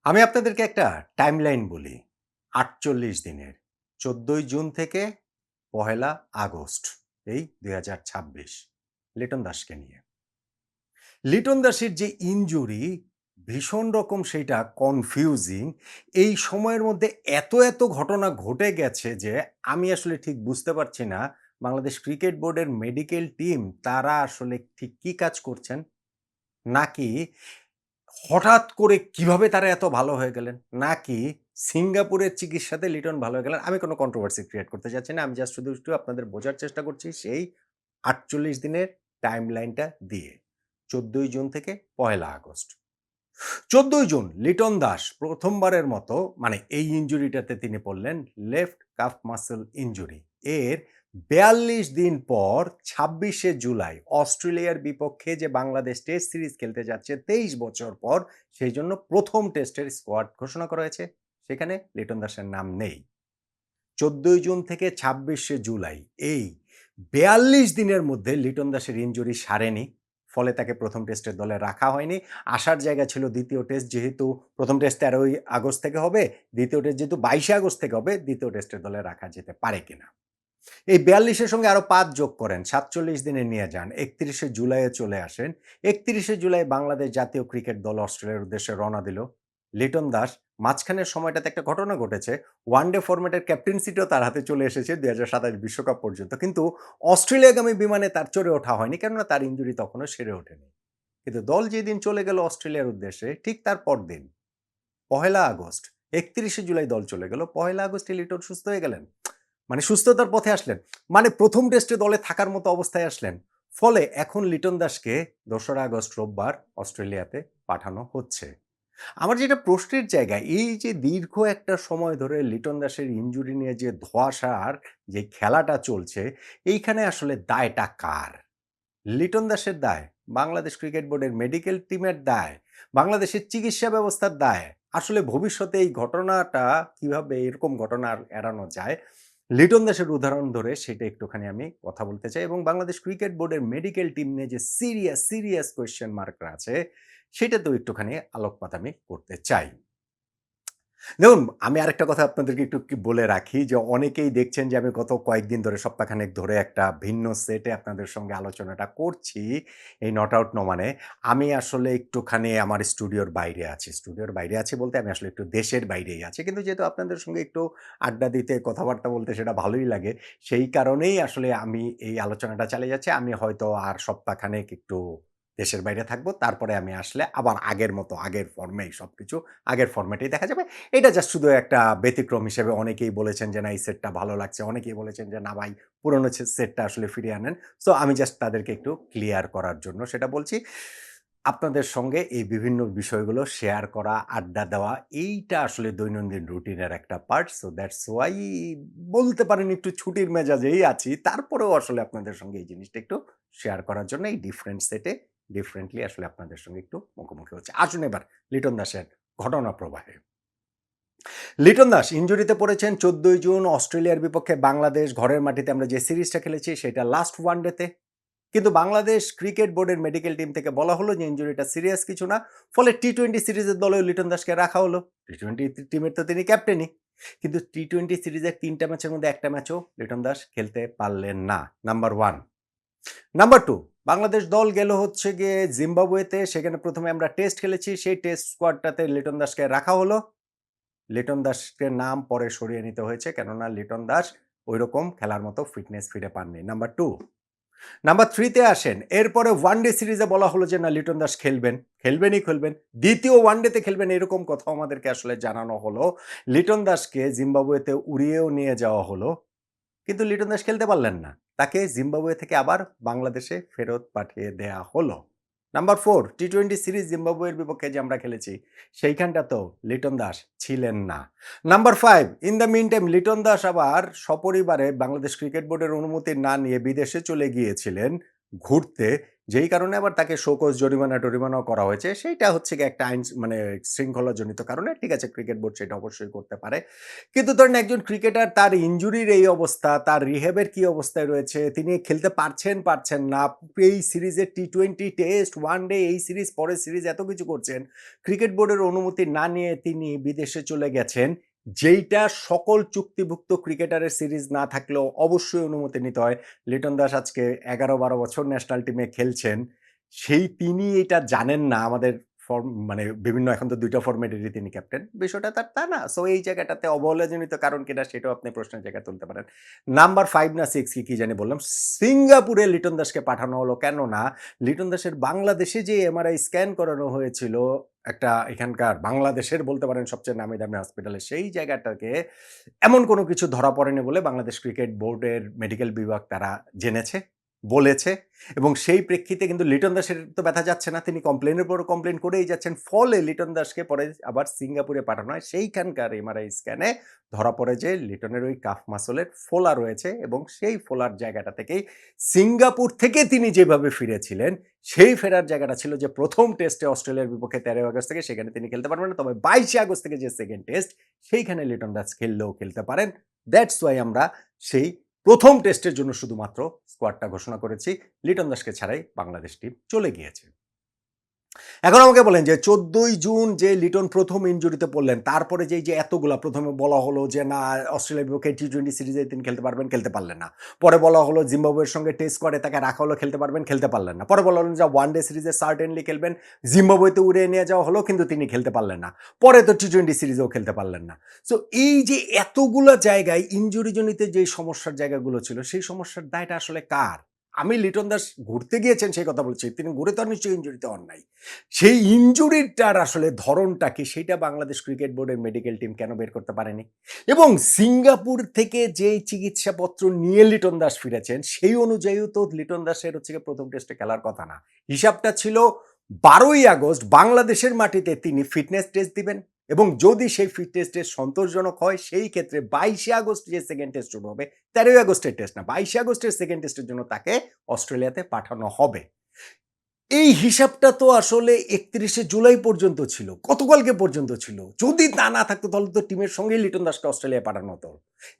আমি আপনাদেরকে একটা টাইমলাইন বলি। ৪৮ দিনের। ১৪ই জুন থেকে ১লা আগস্ট এই ২০২৬ লিটন দাসকে নিয়ে। লিটন দাসের যে ইনজুরি ভীষণ রকম সেইটা কনফিউজিং। এই সময়ের মধ্যে এত ঘটনা ঘটে গেছে যে আমি আসলে ঠিক বুঝতে পারছি না বাংলাদেশ ক্রিকেট বোর্ডের মেডিকেল টিম তারা আসলে ঠিক কি কাজ করছেন? নাকি হঠাৎ করে কিভাবে তারা এত ভালো হয়ে গেলেন? নাকি সিঙ্গাপুরের চিকিৎসাতে লিটন ভালো হয়ে গেলেন? আমি কোনো কন্ট্রোভার্সি ক্রিয়েট করতে চাচ্ছি না। আমি জাস্ট শুধু একটু আপনাদের বোঝার চেষ্টা করছি সেই ৪৮ দিনের টাইমলাইনটা দিয়ে। ১৪ই জুন থেকে ১লা আগস্ট। ১৪ই জুন লিটন দাস প্রথমবারের মতো মানে এই ইনজুরিটাতে তিনি পড়লেন লেফট কাফ মাসল ইনজুরি। এর ৪২ দিন পর ২৬শে জুলাই অস্ট্রেলিয়ার বিপক্ষে যে বাংলাদেশ টেস্ট সিরিজ খেলতে যাচ্ছে ২৩ বছর পর, সেইজন্য প্রথম টেস্টের স্কোয়াড ঘোষণা করা হয়েছে। সেখানে লিটন দাসের নাম নেই। ১৪ই জুন থেকে ২৬শে জুলাই এই ৪২ দিনের মধ্যে লিটন দাসের ইনজুরি সারেনি। ফলে তাকে প্রথম টেস্টের দলে রাখা হয়নি। আসার জায়গা ছিল দ্বিতীয় টেস্ট, যেহেতু প্রথম টেস্ট ১৩ই আগস্ট থেকে হবে, দ্বিতীয় টেস্ট যেহেতু ২২শে আগস্ট থেকে হবে, দ্বিতীয় টেস্টের দলে রাখা যেতে পারে কিনা। এই ৪২ এর সঙ্গে আরো ৫ যোগ করেন, ৪৭ দিনে নিয়ে যান। ৩১শে জুলাইয়ে চলে আসেন। ৩১শে জুলাই বাংলাদেশ জাতীয় ক্রিকেট দল অস্ট্রেলিয়ার উদ্দেশ্যে রওনা দিল। লিটন দাস মাঝখানের সময়টাতে একটা ঘটনা ঘটেছে। ওয়ানডে ফরম্যাটের ক্যাপ্টেন্সিটাও তার হাতে চলে এসেছে ২০২৭ বিশ্বকাপ পর্যন্ত। কিন্তু অস্ট্রেলিয়াগামী বিমানে তার চড়ে ওঠা হয়নি, কেননা তার ইনজুরি তখনও সেরে ওঠেনি। কিন্তু দল যেদিন চলে গেল অস্ট্রেলিয়ার উদ্দেশ্যে, ঠিক তার পরদিন ১লা আগস্ট, ৩১শে জুলাই দল চলে গেল। ১লা আগস্টে লিটন সুস্থ হয়ে গেলেন। মানে সুস্থতার পথে আসলেন। মানে প্রথম টেস্টে দলে থাকার মতো অবস্থায় আসলেন। ফলে এখন লিটন দাসকে ২রা আগস্ট রোববার অস্ট্রেলিয়াতে পাঠানো হচ্ছে। আমার যেটা প্রশ্নের জায়গা, এই যে দীর্ঘ একটা সময় ধরে লিটন দাসের ইনজুরি নিয়ে যে ধোঁয়াশার যে খেলাটা চলছে, এইখানে আসলে দায়টা কার? লিটন দাসের দায়? বাংলাদেশ ক্রিকেট বোর্ডের মেডিকেল টিমের দায়? বাংলাদেশের চিকিৎসা ব্যবস্থার দায়? আসলে ভবিষ্যতে এই ঘটনাটা কিভাবে এরকম ঘটনা আর এড়ানো যায়? লিটন দাসের উদাহরণ ধরে সেটা একটুখানি আমি কথা বলতে চাই এবং বাংলাদেশ ক্রিকেট বোর্ডের মেডিকেল টিম নিয়ে যে সিরিয়াস কোয়েশ্চেন মার্করা আছে, সেটাতেও একটুখানি আলোকপাত আমি করতে চাই। দেখুন, আমি আরেকটা কথা আপনাদেরকে একটু কি বলে রাখি যে অনেকেই দেখছেন যে আমি গত কয়েকদিন ধরে সপ্তাহখানেক ধরে একটা ভিন্ন সেটে আপনাদের সঙ্গে আলোচনাটা করছি এই নট আউট নোমানে। আমি আসলে একটুখানি আমার স্টুডিওর বাইরে আছি। স্টুডিওর বাইরে আছি বলতে আমি আসলে একটু দেশের বাইরেই আছি। কিন্তু যেহেতু আপনাদের সঙ্গে একটু আড্ডা দিতে, কথাবার্তা বলতে সেটা ভালোই লাগে। সেই কারণেই আসলে আমি এই আলোচনাটা চালিয়ে যাচ্ছি। আমি হয়তো আর সপ্তাহখানেক একটু দেশের বাইরে থাকবো। তারপরে আমি আসলে আবার আগের মতো আগের ফর্মেই সবকিছু আগের ফরম্যাটেই দেখা যাবে। এটা জাস্ট শুধু একটা ব্যতিক্রম হিসেবে অনেকেই বলেছেন যে, "না, এই সেটটা ভালো লাগছে।" অনেকেই বলেছেন যে, "না ভাই, পুরনো সেটটা আসলে ফিরিয়ে আনেন।" সো আমি জাস্ট তাদেরকে একটু ক্লিয়ার করার জন্য সেটা বলছি। আপনাদের সঙ্গে এই বিভিন্ন বিষয়গুলো শেয়ার করা, আড্ডা দেওয়া, এইটা আসলে দৈনন্দিন রুটিনের একটা পার্ট। সো দ্যাটস হোয়াই বলতে পারেন একটু ছুটির মেজাজেই আছি। তারপরেও আসলে আপনাদের সঙ্গে এই জিনিসটা একটু শেয়ার করার জন্য এই ডিফারেন্ট সেটে ডিফারেন্টলি আসলে আপনাদের সঙ্গে একটু মুখোমুখি হচ্ছি। আসুন এবার লিটন দাসের ঘটনা প্রবাহে। লিটন দাস ইনজুরিতে পড়েছেন ১৪ই জুন অস্ট্রেলিয়ার বিপক্ষে বাংলাদেশ ঘরের মাটিতে আমরা যে সিরিজটা খেলেছি সেটা লাস্ট ওয়ানডেতে। কিন্তু বাংলাদেশ ক্রিকেট বোর্ডের মেডিকেল টিম থেকে বলা হলো যে ইনজুরিটা সিরিয়াস কিছু না। ফলে টি-20 সিরিজের দলেও লিটন দাসকে রাখা হলো। টি-20 টিমের তো তিনি ক্যাপ্টেনই। কিন্তু টি-20 সিরিজের ৩ টা ম্যাচের মধ্যে ১ টা ম্যাচও লিটন দাস খেলতে পারলেন না। নাম্বার 1। নাম্বার 2, বাংলাদেশ দল গেল হচ্ছে গিয়ে জিম্বাবুয়েতে। সেখানে ১ম এ আমরা টেস্ট খেলেছি। সেই টেস্ট স্কোয়াডটাতে লিটন দাসকে রাখা হলো। লিটন দাসকে নাম পরে সরিয়ে নিতে হয়েছে। কেননা লিটন দাস ঐরকম খেলার মতো ফিটনেস ফিরে পাননি। নাম্বার 2। নাম্বার 3 তে আসেন। এরপরে ওয়ানডে সিরিজে বলা হলো যে না, লিটন দাস খেলবেন। খেলবেনই খেলবেন। দ্বিতীয় ওয়ানডেতে খেলবেন এরকম কথাও আমাদেরকে আসলে জানানো হলো। লিটন দাসকে জিম্বাবুয়েতে উড়িয়েও নিয়ে যাওয়া হলো। কিন্তু লিটন দাস খেলতে পারলেন না। তাকে জিম্বাবুয়ে থেকে আবার বাংলাদেশে ফেরত পাঠিয়ে দেয়া হলো। নাম্বার 4, টি-20 সিরিজ জিম্বাবুয়ের বিপক্ষে যে আমরা খেলেছি, সেইখানটাতেও লিটন দাস ছিলেন না। Number 5, in the meantime Liton Das আবার সপরিবারে বাংলাদেশ ক্রিকেট বোর্ডের অনুমতি না নিয়ে বিদেশে চলে গিয়েছিলেন ঘুরতে। যেই কারণে আবার তাকে শোকজ জরিমানাও করা হয়েছে। সেইটা হচ্ছে গিয়ে একটা আইন মানে শৃঙ্খলাজনিত কারণে। ঠিক আছে, ক্রিকেট বোর্ড সেটা অবশ্যই করতে পারে। কিন্তু ধরেন একজন ক্রিকেটার তার ইনজুরির এই অবস্থা, তার রিহ্যাবের কি অবস্থায় রয়েছে, তিনি খেলতে পারছেন না। এই সিরিজের টি-20, টেস্ট, ওয়ানডে, এই সিরিজ, পরের সিরিজ এত কিছু করছেন। ক্রিকেট বোর্ডের অনুমতি না নিয়ে তিনি বিদেশে চলে গেছেন। যেইটা সকল চুক্তিভুক্ত ক্রিকেটারের সিরিজ না থাকলেও অবশ্যই অনুমতি নিতে হয়। লিটন দাস আজকে ১১-১২ বছর ন্যাশনাল টিমে খেলছেন। তিনি এটা জানেন না। আমাদের মানে বিভিন্ন এখন তো ২ টা ফরম্যাটেরই তিনি ক্যাপ্টেন। বিষয়টা তার তা না। সো এই জায়গাটাতে অবহেলাজনিত কারণ কিনা সেটাও আপনি প্রশ্নের জায়গায় তুলতে পারেন। নাম্বার ৫ না ৬ কি জানি বললাম। সিঙ্গাপুরে লিটন দাসকে পাঠানো হলো কেন না, লিটন দাসের বাংলাদেশে যে এমআরআই স্ক্যান করানো হয়েছিল একটা এখানকার বাংলাদেশের বলতে পারেন সবচেয়ে নামি দামি হসপিটালে, সেই জায়গাটাকে এমন কোনো কিছু ধরা পড়েনি বলে বাংলাদেশ ক্রিকেট বোর্ডের মেডিকেল বিভাগ তারা জেনেছে, বলেছে এবং সেই প্রেক্ষিতে কিন্তু লিটন দাসের তো ব্যথা যাচ্ছে না। তিনি কমপ্লেনের পর কমপ্লেন করেই যাচ্ছেন। ফলে লিটন দাসকে পরে আবার সিঙ্গাপুরে পাঠানো হয়। সেইখানকার এমআরআই স্ক্যানে ধরা পড়ে যে লিটনের ওই কাফ মাসলের ফোলা রয়েছে এবং সেই ফোলার জায়গাটা থেকেই সিঙ্গাপুর থেকে তিনি যেভাবে ফিরেছিলেন, সেই ফেরার জায়গাটা ছিল যে ১ম টেস্টে অস্ট্রেলিয়ার বিপক্ষে ১৩ আগস্ট থেকে সেখানে তিনি খেলতে পারবেন না। তবে ২২ আগস্ট থেকে যে সেকেন্ড টেস্ট, সেইখানে লিটন দাস খেললেও খেলতে পারেন। দ্যাটস ওয়াই আমরা সেই ১ম টেস্টের জন্য শুধুমাত্র স্কোয়াডটা ঘোষণা করেছি। লিটন দাসকে ছাড়াই বাংলাদেশ টিম চলে গিয়েছে। এখন আমাকে বলেন যে ১৪ই জুন যে লিটন ১ম ইনজুরিতে পড়লেন, তারপরে যে এতগুলা ১ম এ বলা হলো যে না অস্ট্রেলিয়ার বিপক্ষে টি-20 সিরিজে তিনি খেলতে পারবেন, খেলতে পারলেন না। পরে বলা হলো জিম্বাবুয়ের সঙ্গে টেস্ট স্কোয়াডে তাকে রাখা হলো, খেলতে পারবেন, খেলতে পারলেন না। পরে বলা হলো যে ওয়ানডে সিরিজে সার্টেনলি খেলবেন, জিম্বাবুয়েতে উড়িয়ে নিয়ে যাওয়া হলো কিন্তু তিনি খেলতে পারলেন না। পরে তো টি-20 সিরিজেও খেলতে পারলেন না। সো এই যে এতগুলা জায়গায় ইনজুরিজনিত যে সমস্যার জায়গাগুলো ছিল, সেই সমস্যার দায়টা আসলে কার? আমি লিটন দাস ঘুরতে গিয়েছেন সেই কথা বলছি। তিনি ঘুরে তো আর নিশ্চয়ই ইনজুরিতে হন নাই। সেই ইনজুরিটার আসলে ধরনটা কি সেইটা বাংলাদেশ ক্রিকেট বোর্ডের মেডিকেল টিম কেন বের করতে পারেনি? এবং সিঙ্গাপুর থেকে যেই চিকিৎসাপত্র নিয়ে লিটন দাস ফিরেছেন সেই অনুযায়ীও তো লিটন দাসের হচ্ছে গিয়ে ১ম টেস্টে খেলার কথা না। হিসাবটা ছিল ১২ই আগস্ট বাংলাদেশের মাটিতে তিনি ফিটনেস টেস্ট দিবেন এবং যদি সেই ফিটনেস টেস্ট সন্তোষজনক হয় সেই ক্ষেত্রে ২২শে আগস্ট যে সেকেন্ড টেস্ট শুরু হবে, ১৩ই আগস্টের টেস্ট না, ২২শে আগস্টের সেকেন্ড টেস্টের জন্য তাকে অস্ট্রেলিয়াতে পাঠানো হবে। এই হিসাবটা তো আসলে ৩১শে জুলাই পর্যন্ত ছিল। গতকালকে পর্যন্ত ছিল। যদি তা না থাকতো তাহলে তো টিমের সঙ্গেই লিটন দাসকে অস্ট্রেলিয়ায় পাঠানো হতো।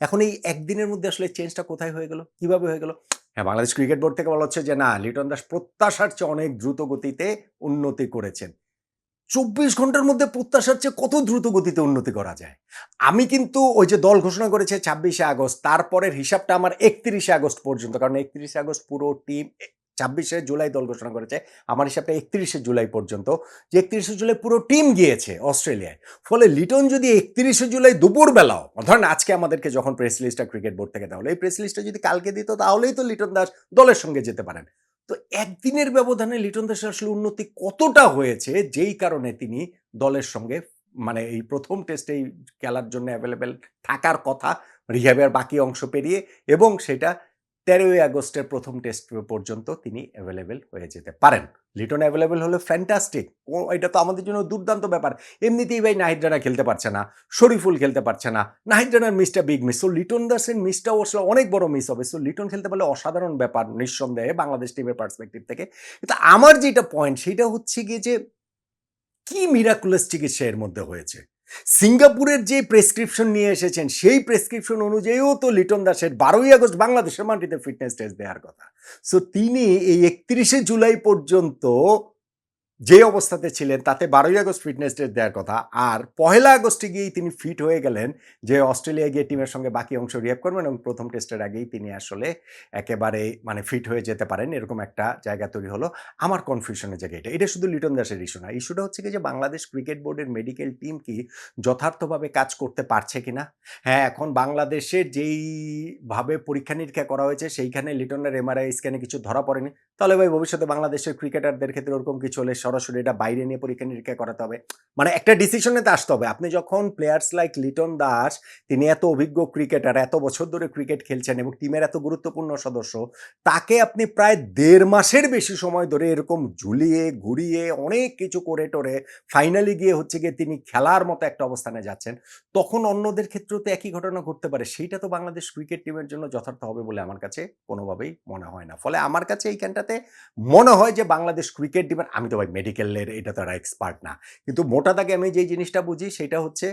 এখন এই একদিনের মধ্যে আসলে চেঞ্জটা কোথায় হয়ে গেল? কিভাবে হয়ে গেল? হ্যাঁ, বাংলাদেশ ক্রিকেট বোর্ড থেকে বলা হচ্ছে যে না, লিটন দাস প্রত্যাশার চেয়ে অনেক দ্রুত গতিতে উন্নতি করেছেন। ২৪ ঘন্টার মধ্যে প্রত্যাশার চেয়ে কত দ্রুত গতিতে উন্নতি করা যায়? আমি কিন্তু ওই যে দল ঘোষণা করেছে ২৬শে আগস্ট, তারপরের হিসাবটা আমার ৩১শে আগস্ট পর্যন্ত। কারণ ৩১শে আগস্ট পুরো টিম ২৬শে জুলাই দল ঘোষণা করেছে। আমার হিসাবটা ৩১শে জুলাই পর্যন্ত। যে ৩১শে জুলাই পুরো টিম গিয়েছে অস্ট্রেলিয়ায়। ফলে লিটন যদি ৩১শে জুলাই দুপুরবেলাও ধরেন আজকে আমাদেরকে যখন প্রেস রিলিজটা ক্রিকেট বোর্ড থেকে দেওয়া হলো, এই প্রেস রিলিজটা যদি কালকে দিত তাহলেই তো লিটন দাস দলের সঙ্গে যেতে পারেন। তো একদিনের ব্যবধানে লিটন দাসের আসলে উন্নতি কতটা হয়েছে যেই কারণে তিনি দলের সঙ্গে মানে এই ১ম টেস্টেই খেলার জন্য এভেইলেবল থাকার কথা, রিহ্যাবের বাকি অংশ পেরিয়ে এবং সেটা ১৩ই আগস্টের ১ম টেস্ট পর্যন্ত তিনি এভেইলেবল হয়ে যেতে পারেন। লিটন এভেইলেবল হলে ফ্যান্টাস্টিক। এটা তো আমাদের জন্য দুর্দান্ত ব্যাপার। এমনিতেই ভাই নাহিদ রানা খেলতে পারছে না, শরীফুল খেলতে পারছে না। নাহিদ রানার মিসটা বিগ মিস। সো লিটন দাসের মিসটাও আসলে অনেক বড় মিস হবে। সো লিটন খেলতে পারলে অসাধারণ ব্যাপার নিঃসন্দেহে বাংলাদেশ টিমের পার্সপেক্টিভ থেকে। কিন্তু আমার যেটা পয়েন্ট সেটা হচ্ছে গিয়ে যে কি মিরাকুলাস চিকিৎসা এর মধ্যে হয়েছে? সিঙ্গাপুরের যে প্রেসক্রিপশন নিয়ে এসেছেন, সেই প্রেসক্রিপশন অনুযায়ীও তো লিটন দাসের ১২ই আগস্ট বাংলাদেশের মাটিতে ফিটনেস টেস্ট দেওয়ার কথা। সো তিনি এই ৩১শে জুলাই পর্যন্ত যে অবস্থাতে ছিলেন তাতে ১২ই আগস্ট ফিটনেস টেস্ট দেওয়ার কথা। আর পহেলা আগস্টে গিয়েই তিনি ফিট হয়ে গেলেন যে অস্ট্রেলিয়ায় গিয়ে টিমের সঙ্গে বাকি অংশ রিহ্যাব করবেন এবং ১ম টেস্টের আগেই তিনি আসলে একেবারে মানে ফিট হয়ে যেতে পারেন। এরকম একটা জায়গা তৈরি হলো। আমার কনফিউশনের জায়গা এটা। এটা শুধু লিটন দাসের ইস্যু না। ইস্যুটা হচ্ছে কি যে বাংলাদেশ ক্রিকেট বোর্ডের মেডিকেল টিম কি যথার্থভাবে কাজ করতে পারছে কিনা? হ্যাঁ, এখন বাংলাদেশের যেইভাবে পরীক্ষা-নিরীক্ষা করা হয়েছে সেইখানে লিটনের এমআরআই স্ক্যানে কিছু ধরা পড়েনি। তাহলে ভাই ভবিষ্যতে বাংলাদেশের ক্রিকেটারদের ক্ষেত্রে ওরকম কিছু হলে সরাসরি এটা বাইরে নিয়ে পরীক্ষা নিরীক্ষা করাতে হবে, মানে একটা ডিসিশনেতে আসতে হবে। আপনি যখন প্লেয়ার্স লাইক লিটন দাস, তিনি এত অভিজ্ঞ ক্রিকেটার, এত বছর ধরে ক্রিকেট খেলছেন এবং টিমের এত গুরুত্বপূর্ণ সদস্য, তাকে আপনি প্রায় ১.৫ মাসের বেশি সময় ধরে এরকম ঝুলিয়ে ঘুরিয়ে অনেক কিছু করে টোরে ফাইনালি গিয়ে হচ্ছে গিয়ে তিনি খেলার মতো একটা অবস্থানে যাচ্ছেন, তখন অন্যদের ক্ষেত্রেও তো একই ঘটনা ঘটতে পারে। সেইটা তো বাংলাদেশ ক্রিকেট টিমের জন্য যথার্থ হবে বলে আমার কাছে কোনোভাবেই মনে হয় না। ফলে আমার কাছে এইখানটাতে মনে হয় যে বাংলাদেশ ক্রিকেট টিমের, আমি তো ভাই মেডিকেলের এটা তো আর এক্সপার্ট না। কিন্তু মোটা দাগে আমি যেই জিনিসটা বুঝি সেটা হচ্ছে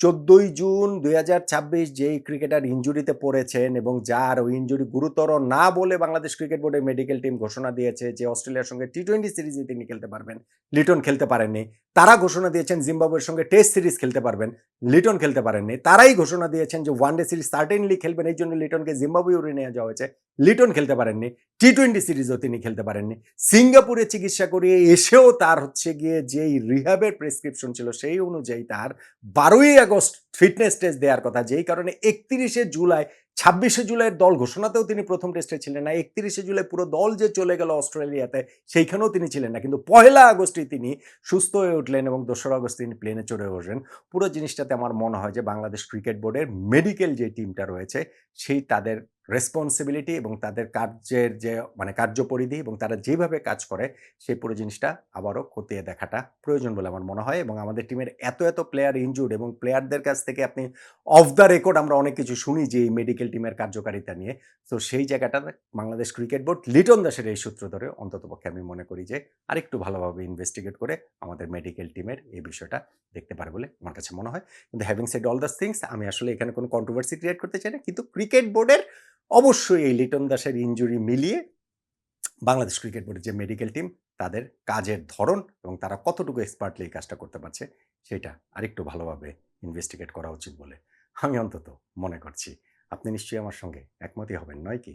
১৪ই জুন ২০২৬ যেই ক্রিকেটার ইনজুরিতে পড়েছেন এবং যার ওই ইনজুরি গুরুতর না বলে বাংলাদেশ ক্রিকেট বোর্ডের মেডিকেল টিম ঘোষণা দিয়েছে যে অস্ট্রেলিয়ার সঙ্গে টি-20 সিরিজে তিনি খেলতে পারবেন। লিটন খেলতে পারেননি। তারা ঘোষণা দিয়েছেন জিম্বাবুয়ের সঙ্গে টেস্ট সিরিজ খেলতে পারবেন। লিটন খেলতে পারেননি। তারাই ঘোষণা দিয়েছেন যে ওয়ানডে সিরিজ সার্টেনলি খেলবেন। এইজন্য লিটনকে জিম্বাবুয়ে উড়িয়ে নিয়ে যাওয়া হয়েছে। লিটন খেলতে পারেননি। টি-20 সিরিজেও তিনি খেলতে পারেননি। সিঙ্গাপুরে চিকিৎসা করিয়ে এসেও তার হচ্ছে গিয়ে যেই রিহ্যাবের প্রেসক্রিপশন ছিল সেই অনুযায়ী তার ১২ই আগস্ট ফিটনেস টেস্ট দেওয়ার কথা, যেই কারণে ৩১শে জুলাই ২৬শে জুলাইয়ের দল ঘোষণাতেও তিনি প্রথম টেস্টে ছিলেন না। ৩১শে জুলাই পুরো দল যে চলে গেল অস্ট্রেলিয়াতে সেইখানেও তিনি ছিলেন না। কিন্তু ১লা আগস্টেই তিনি সুস্থ হয়ে উঠলেন এবং ২রা আগস্ট তিনি প্লেনে চড়ে বসেন। পুরো জিনিসটাতে আমার মনে হয় যে বাংলাদেশ ক্রিকেট বোর্ডের মেডিকেল যে টিমটা রয়েছে সেই তাদের রেসপন্সিবিলিটি এবং তাদের কার্যের যে মানে কার্যপরিধি এবং তারা যেভাবে কাজ করে সেই পুরো জিনিসটা আবারও খতিয়ে দেখাটা প্রয়োজন বলে আমার মনে হয়। এবং আমাদের টিমের এত প্লেয়ার ইনজুর্ড এবং প্লেয়ারদের কাছ থেকে আপনি অফ দ্য রেকর্ড আমরা অনেক কিছু শুনি যে এই মেডিকেল টিমের কার্যকারিতা নিয়ে। তো সেই জায়গাটাতে বাংলাদেশ ক্রিকেট বোর্ড লিটন দাসের এই সূত্র ধরে অন্ততপক্ষে আমি মনে করি যে আরেকটু ভালোভাবে ইনভেস্টিগেট করে আমাদের মেডিকেল টিমের এই বিষয়টা দেখতে পারে বলে আমার কাছে মনে হয়। কিন্তু having said all the things, আমি আসলে এখানে কোনো কন্ট্রোভার্সি ক্রিয়েট করতে চাই না। কিন্তু ক্রিকেট বোর্ডের অবশ্যই এই লিটন দাসের ইনজুরি মিলিয়ে বাংলাদেশ ক্রিকেট বোর্ডের যে মেডিকেল টিম তাদের কাজের ধরন এবং তারা কতটুকু এক্সপার্টলি এই কাজটা করতে পারছে সেটা আরেকটু ভালোভাবে ইনভেস্টিগেট করা উচিত বলে আমি অন্তত মনে করছি। আপনি নিশ্চয়ই আমার সঙ্গে একমতই হবেন, নয় কি?